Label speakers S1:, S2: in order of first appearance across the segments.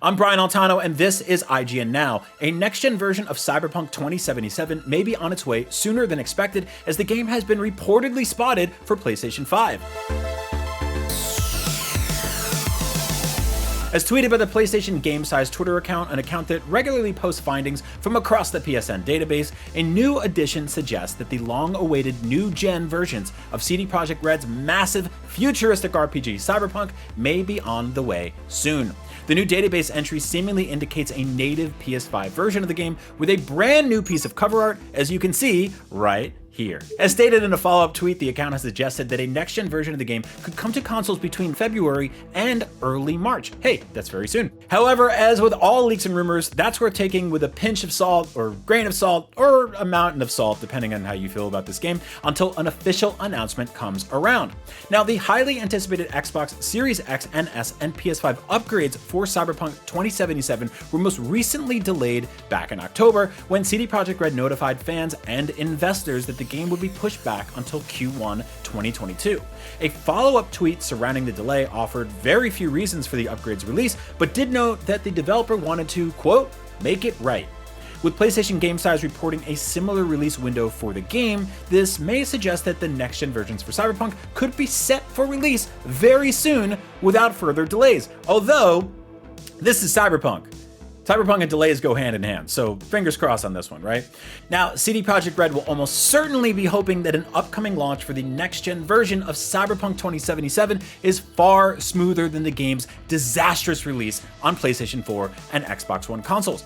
S1: I'm Brian Altano, and this is IGN Now. A next-gen version of Cyberpunk 2077 may be on its way sooner than expected, as the game has been reportedly spotted for PlayStation 5. As tweeted by the PlayStation Game Size Twitter account, an account that regularly posts findings from across the PSN database, a new addition suggests that the long-awaited new-gen versions of CD Projekt Red's massive, futuristic RPG Cyberpunk may be on the way soon. The new database entry seemingly indicates a native PS5 version of the game with a brand new piece of cover art, as you can see right here. As stated in a follow-up tweet, the account has suggested that a next-gen version of the game could come to consoles between February and early March. Hey, that's very soon. However, as with all leaks and rumors, that's worth taking with a pinch of salt, or grain of salt, or a mountain of salt, depending on how you feel about this game, until an official announcement comes around. Now, the highly anticipated Xbox Series X and S and PS5 upgrades for Cyberpunk 2077 were most recently delayed back in October, when CD Projekt Red notified fans and investors that the game would be pushed back until Q1 2022. A follow-up tweet surrounding the delay offered very few reasons for the upgrade's release, but did note that the developer wanted to, quote, make it right. With PlayStation Game Size reporting a similar release window for the game, this may suggest that the next-gen versions for Cyberpunk could be set for release very soon without further delays. Although, this is Cyberpunk. Cyberpunk and delays go hand in hand, so fingers crossed on this one, right? Now, CD Projekt Red will almost certainly be hoping that an upcoming launch for the next-gen version of Cyberpunk 2077 is far smoother than the game's disastrous release on PlayStation 4 and Xbox One consoles.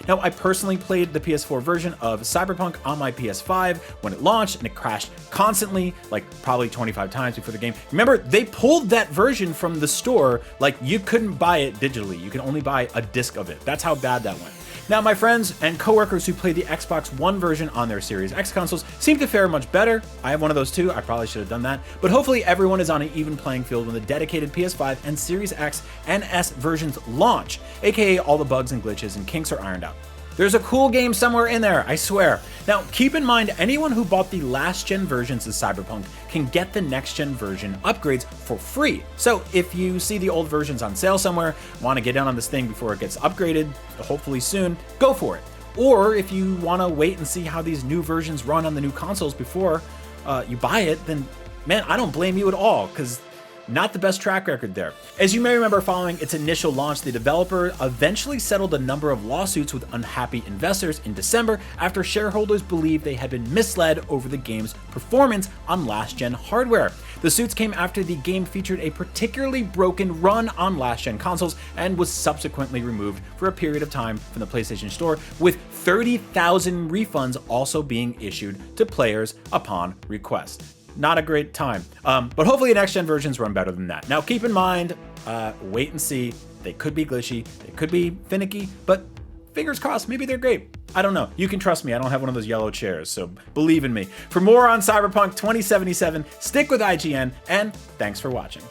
S1: Now, I personally played the PS4 version of Cyberpunk on my PS5 when it launched, and it crashed constantly, like probably 25 times before the game. Remember, they pulled that version from the store, like you couldn't buy it digitally, you can only buy a disc of it. That's how bad that went. Now, my friends and coworkers who played the Xbox One version on their Series X consoles seem to fare much better. I have one of those too, I probably should have done that. But hopefully everyone is on an even playing field when the dedicated PS5 and Series X and S versions launch, aka all the bugs and glitches and kinks are ironed out. There's a cool game somewhere in there, I swear. Now, keep in mind, anyone who bought the last-gen versions of Cyberpunk can get the next-gen version upgrades for free. So if you see the old versions on sale somewhere, want to get in on this thing before it gets upgraded, hopefully soon, go for it. Or if you want to wait and see how these new versions run on the new consoles before you buy it, then man, I don't blame you at all, because not the best track record there. As you may remember, following its initial launch, the developer eventually settled a number of lawsuits with unhappy investors in December after shareholders believed they had been misled over the game's performance on last-gen hardware. The suits came after the game featured a particularly broken run on last-gen consoles and was subsequently removed for a period of time from the PlayStation Store, with 30,000 refunds also being issued to players upon request. Not a great time, but hopefully next-gen versions run better than that. Now, keep in mind, wait and see. They could be glitchy, they could be finicky, but fingers crossed, maybe they're great. I don't know. You can trust me. I don't have one of those yellow chairs, so believe in me. For more on Cyberpunk 2077, stick with IGN, and thanks for watching.